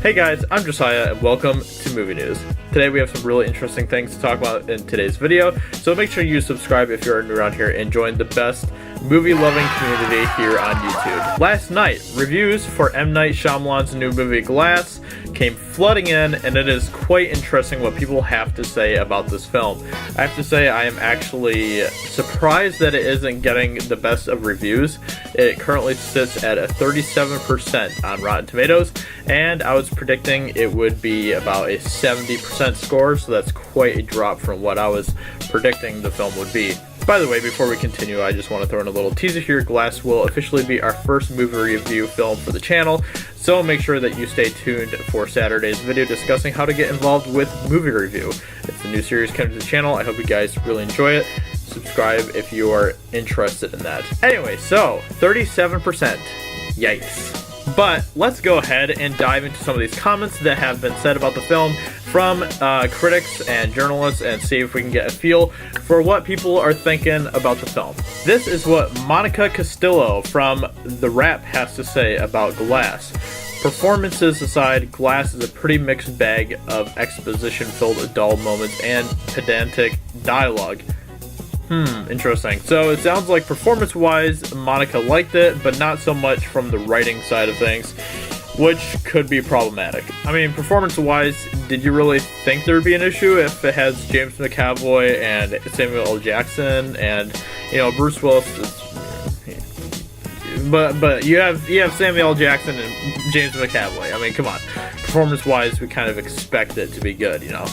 Hey guys, I'm Josiah and welcome to Movie News. Today we have some really interesting things to talk about in today's video, so make sure you subscribe if you're new around here and join the best movie-loving community here on YouTube. Last night, reviews for M. Night Shyamalan's new movie Glass came flooding in, and it is quite interesting what people have to say about this film. I have to say I am actually surprised that it isn't getting the best of reviews. It currently sits at a 37% on Rotten Tomatoes, and I was predicting it would be about a 70% score, so that's quite a drop from what I was predicting the film would be. By the way, before we continue, I just want to throw in a little teaser here. Glass will officially be our first movie review film for the channel, so make sure that you stay tuned for Saturday's video discussing how to get involved with movie review. It's a new series coming to the channel. I hope you guys really enjoy it. Subscribe if you are interested in that. Anyway, so 37%. Yikes. But let's go ahead and dive into some of these comments that have been said about the film from critics and journalists and see if we can get a feel for what people are thinking about the film. This is what Monica Castillo from The Wrap has to say about Glass. Performances aside, Glass is a pretty mixed bag of exposition-filled dull moments and pedantic dialogue. Interesting. So it sounds like performance-wise, Monica liked it, but not so much from the writing side of things, which could be problematic. I mean, performance-wise, did you really think there would be an issue if it has James McAvoy and Samuel L. Jackson and, you know, Bruce Willis? But you have Samuel L. Jackson and James McAvoy. I mean, come on. Performance-wise, we kind of expect it to be good, you know.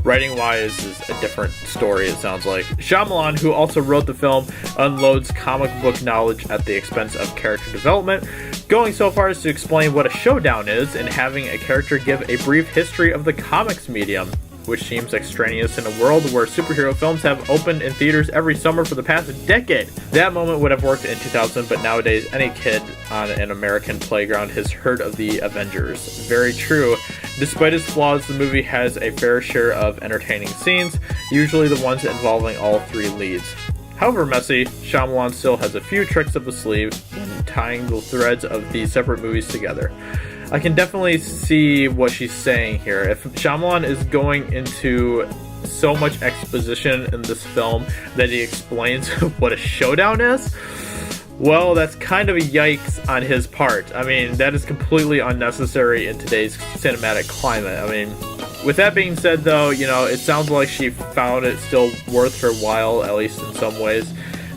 Writing-wise is a different story, it sounds like. Shyamalan, who also wrote the film, unloads comic book knowledge at the expense of character development, going so far as to explain what a showdown is and having a character give a brief history of the comics medium, which seems extraneous in a world where superhero films have opened in theaters every summer for the past decade. That moment would have worked in 2000, but nowadays any kid on an American playground has heard of the Avengers. Very true. Despite its flaws, the movie has a fair share of entertaining scenes, usually the ones involving all three leads. However messy, Shyamalan still has a few tricks up his sleeve when tying the threads of these separate movies together. I can definitely see what she's saying here. If Shyamalan is going into so much exposition in this film that he explains what a showdown is, well, that's kind of a yikes on his part. I mean, that is completely unnecessary in today's cinematic climate. I mean, with that being said, though, you know, it sounds like she found it still worth her while, at least in some ways.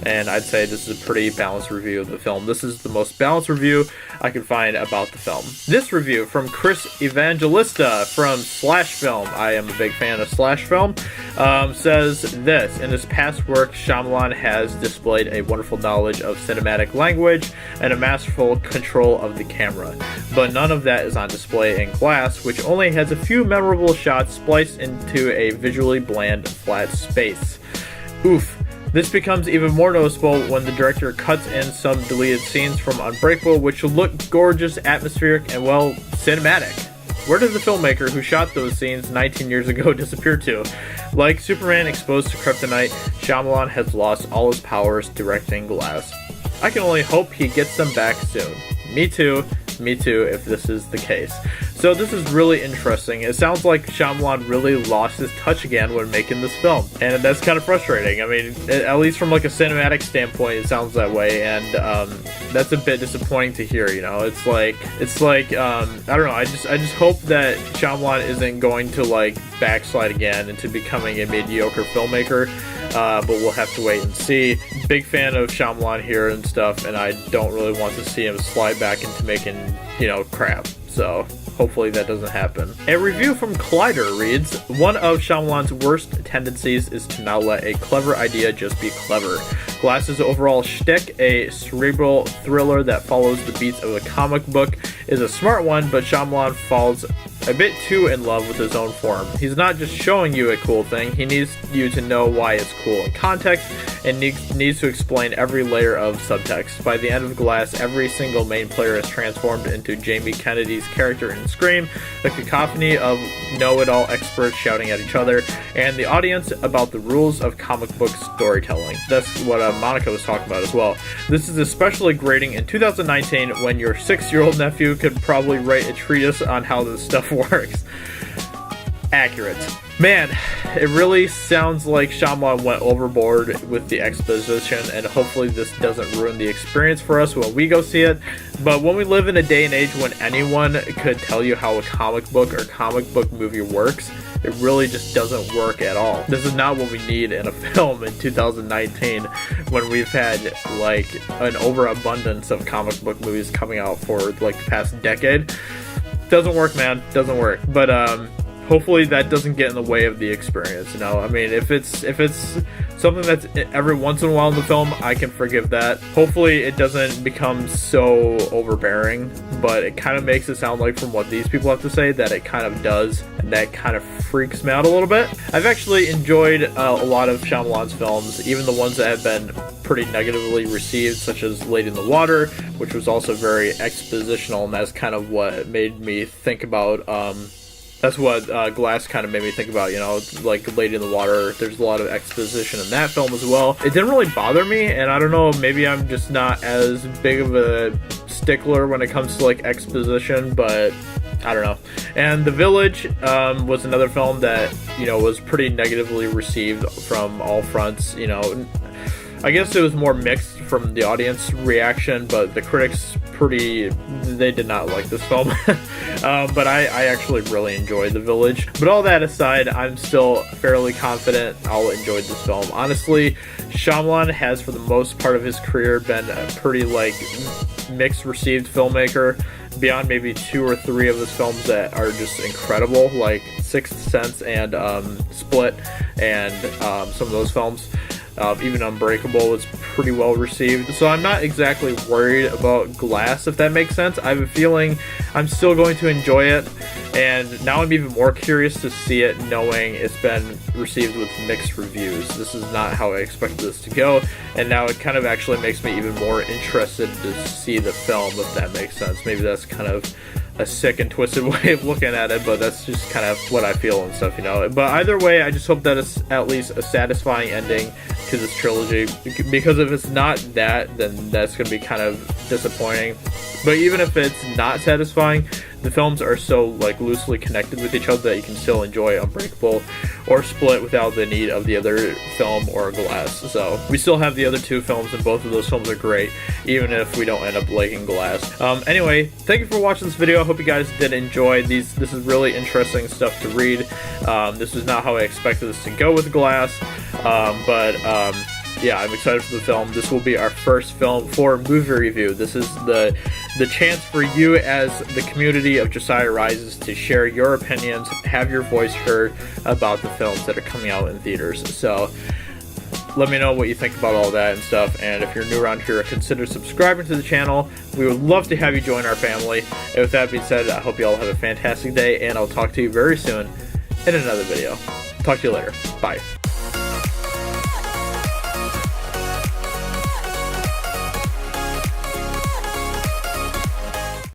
And I'd say this is a pretty balanced review of the film. This is the most balanced review I could find about the film. This review from Chris Evangelista from Slash Film, I am a big fan of Slash Film, says this: in his past work, Shyamalan has displayed a wonderful knowledge of cinematic language and a masterful control of the camera. But none of that is on display in Glass, which only has a few memorable shots spliced into a visually bland, flat space. Oof. This becomes even more noticeable when the director cuts in some deleted scenes from Unbreakable, which look gorgeous, atmospheric, and, well, cinematic. Where did the filmmaker who shot those scenes 19 years ago disappear to? Like Superman exposed to kryptonite, Shyamalan has lost all his powers directing Glass. I can only hope he gets them back soon. Me too, if this is the case. So this is really interesting. It sounds like Shyamalan really lost his touch again when making this film, and that's kind of frustrating. I mean, at least from like a cinematic standpoint, it sounds that way, and that's a bit disappointing to hear. You know, it's like I don't know. I just hope that Shyamalan isn't going to like backslide again into becoming a mediocre filmmaker. But we'll have to wait and see. Big fan of Shyamalan here and stuff, and I don't really want to see him slide back into making, you know, crap. So hopefully that doesn't happen. A review from Collider reads, one of Shyamalan's worst tendencies is to not let a clever idea just be clever. Glass's overall shtick, a cerebral thriller that follows the beats of a comic book, is a smart one, but Shyamalan falls a bit too in love with his own form. He's not just showing you a cool thing, he needs you to know why it's cool in context, and needs to explain every layer of subtext. By the end of Glass, every single main player is transformed into Jamie Kennedy's character in Scream, a cacophony of know-it-all experts shouting at each other, and the audience about the rules of comic book storytelling. That's what Monica was talking about as well. This is especially grating in 2019 when your 6-year-old nephew could probably write a treatise on how this stuff works. Accurate. Man, it really sounds like Shyamalan went overboard with the exposition, and hopefully this doesn't ruin the experience for us when we go see it. But when we live in a day and age when anyone could tell you how a comic book or comic book movie works, it really just doesn't work at all. This is not what we need in a film in 2019 when we've had like an overabundance of comic book movies coming out for like the past decade. Doesn't work, man. Doesn't work. But hopefully that doesn't get in the way of the experience, you know? I mean, if it's something that's every once in a while in the film, I can forgive that. Hopefully it doesn't become so overbearing, but it kind of makes it sound like, from what these people have to say, that it kind of does, and that kind of freaks me out a little bit. I've actually enjoyed a lot of Shyamalan's films, even the ones that have been pretty negatively received, such as Lady in the Water, which was also very expositional, and that's kind of what made me think about that's what Glass kind of made me think about, you know, like Lady in the Water. There's a lot of exposition in that film as well. It didn't really bother me, and I don't know, maybe I'm just not as big of a stickler when it comes to like exposition, but I don't know. And The Village was another film that, you know, was pretty negatively received from all fronts, you know. I guess it was more mixed from the audience reaction, but the critics they did not like this film. But I actually really enjoyed The Village. But all that aside, I'm still fairly confident I'll enjoy this film. Honestly, Shyamalan has, for the most part of his career, been a pretty like mixed received filmmaker, beyond maybe 2 or 3 of his films that are just incredible, like Sixth Sense and Split, and some of those films. Even Unbreakable was pretty well received. So I'm not exactly worried about Glass, if that makes sense. I have a feeling I'm still going to enjoy it, and now I'm even more curious to see it, knowing it's been received with mixed reviews. This is not how I expected this to go, and now it kind of actually makes me even more interested to see the film, if that makes sense. Maybe that's kind of a sick and twisted way of looking at it, but that's just kind of what I feel and stuff, you know. But either way, I just hope that it's at least a satisfying ending to this trilogy, because if it's not that, then that's going to be kind of disappointing. But even if it's not satisfying, the films are so like loosely connected with each other that you can still enjoy Unbreakable or Split without the need of the other film or Glass. So we still have the other 2 films, and both of those films are great, even if we don't end up liking Glass. Anyway, thank you for watching this video. I hope you guys did enjoy these. This is really interesting stuff to read. This was not how I expected this to go with Glass, but yeah, I'm excited for the film. This will be our first film for movie review. This is the chance for you as the community of Josiah Rises to share your opinions, have your voice heard about the films that are coming out in theaters. So let me know what you think about all that and stuff, and if you're new around here, consider subscribing to the channel. We would love to have you join our family. And with that being said, I hope you all have a fantastic day, and I'll talk to you very soon in another video. Talk to you later. Bye.